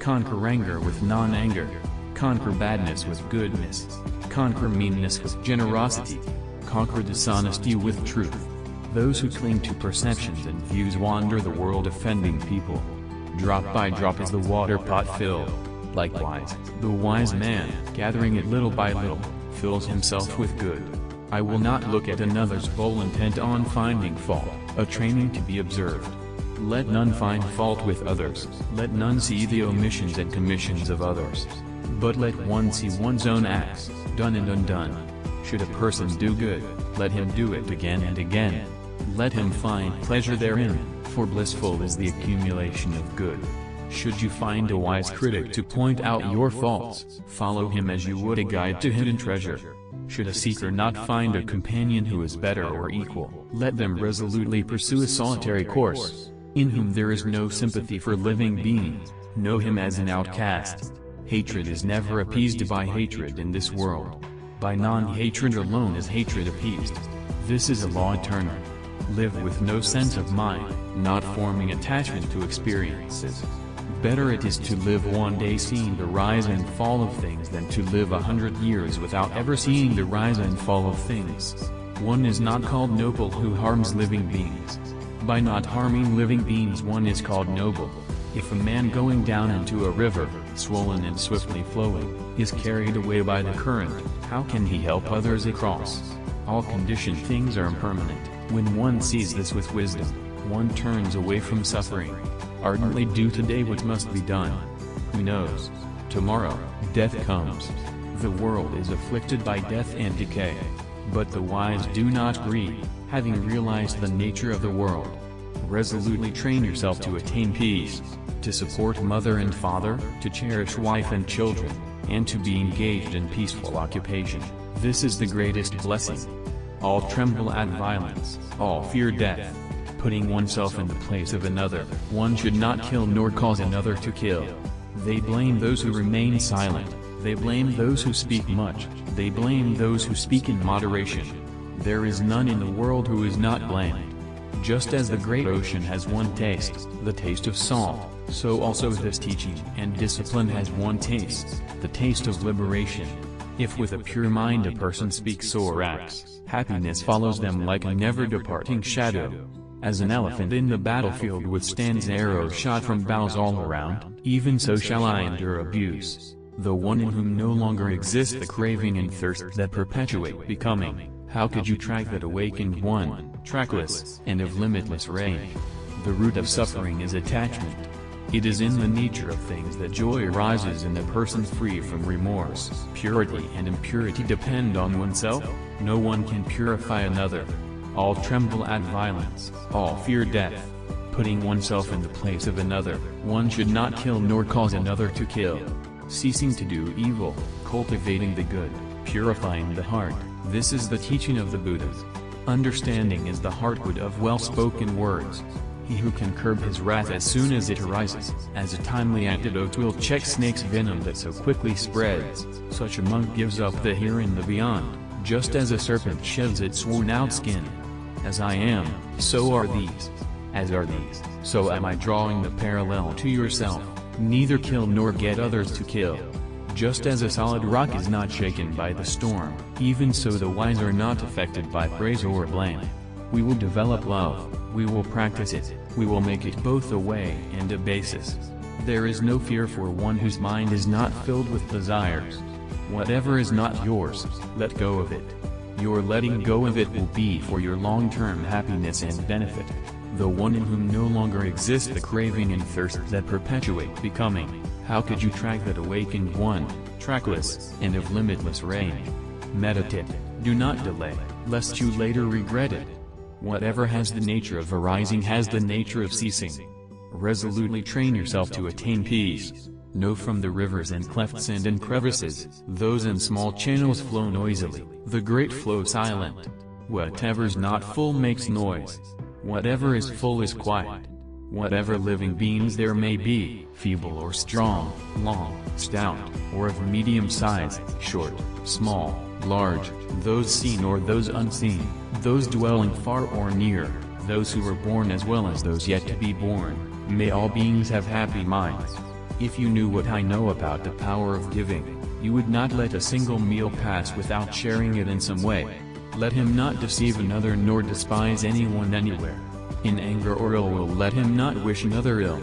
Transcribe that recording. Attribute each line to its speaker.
Speaker 1: Conquer anger with non-anger. Conquer badness with goodness. Conquer meanness with generosity. Conquer dishonesty with truth. Those who cling to perceptions and views wander the world offending people. Drop by drop is the water pot filled. Likewise, the wise man, gathering it little by little, fills himself with good. I will not look at another's bowl intent on finding fault, a training to be observed. Let none find fault with others, let none see the omissions and commissions of others. But let one see one's own acts, done and undone. Should a person do good, let him do it again and again. Let him find pleasure therein, for blissful is the accumulation of good. Should you find a wise critic to point out your faults, follow him as you would a guide to hidden treasure. Should a seeker not find a companion who is better or equal, let them resolutely pursue a solitary course. In whom there is no sympathy for living beings, know him as an outcast. Hatred is never appeased by hatred in this world. By non-hatred alone is hatred appeased. This is a law eternal. Live with no sense of mind, not forming attachment to experiences. Better it is to live one day seeing the rise and fall of things than to live 100 years without ever seeing the rise and fall of things. One is not called noble who harms living beings. By not harming living beings one is called noble. If a man going down into a river, swollen and swiftly flowing, is carried away by the current, how can he help others across? All conditioned things are impermanent. When one sees this with wisdom, one turns away from suffering. Ardently do today what must be done. Who knows? Tomorrow, death comes. The world is afflicted by death and decay. But the wise do not grieve, having realized the nature of the world. Resolutely train yourself to attain peace, to support mother and father, to cherish wife and children, and to be engaged in peaceful occupation. This is the greatest blessing. All tremble at violence, all fear death. Putting oneself in the place of another, one should not kill nor cause another to kill. They blame those who remain silent, they blame those who speak much, they blame those who speak in moderation. There is none in the world who is not blamed. Just as the great ocean has one taste, the taste of salt, so also this teaching and discipline has one taste, the taste of liberation. If with a pure mind a person speaks or acts, happiness follows them like a never-departing shadow. As an elephant in the battlefield withstands arrows shot from bows all around, even so shall I endure abuse. The one in whom no longer exists the craving and thirst that perpetuate becoming, how could you track that awakened one, trackless, and of limitless reign? The root of suffering is attachment. It is in the nature of things that joy arises in the person free from remorse. Purity and impurity depend on oneself, no one can purify another. All tremble at violence, all fear death. Putting oneself in the place of another, one should not kill nor cause another to kill. Ceasing to do evil, cultivating the good, purifying the heart, this is the teaching of the Buddhas. Understanding is the heartwood of well-spoken words. He who can curb his wrath as soon as it arises, as a timely antidote will check snake's venom that so quickly spreads, such a monk gives up the here and the beyond, just as a serpent sheds its worn-out skin. As I am, so are these. As are these, so am I. Drawing the parallel to yourself, neither kill nor get others to kill. Just as a solid rock is not shaken by the storm, even so the wise are not affected by praise or blame. We will develop love, we will practice it, we will make it both a way and a basis. There is no fear for one whose mind is not filled with desires. Whatever is not yours, let go of it. Your letting go of it will be for your long-term happiness and benefit. The one in whom no longer exists the craving and thirst that perpetuate becoming, how could you track that awakened one, trackless, and of limitless reign? Meditate, do not delay, lest you later regret it. Whatever has the nature of arising has the nature of ceasing. Resolutely train yourself to attain peace. Know from the rivers and clefts and in crevices, those in small channels flow noisily, the great flow silent. Whatever's not full makes noise. Whatever is full is quiet. Whatever living beings there may be, feeble or strong, long, stout, or of medium size, short, small, large, those seen or those unseen, those dwelling far or near, those who were born as well as those yet to be born, may all beings have happy minds. If you knew what I know about the power of giving, you would not let a single meal pass without sharing it in some way. Let him not deceive another nor despise anyone anywhere. In anger or ill will let him not wish another ill.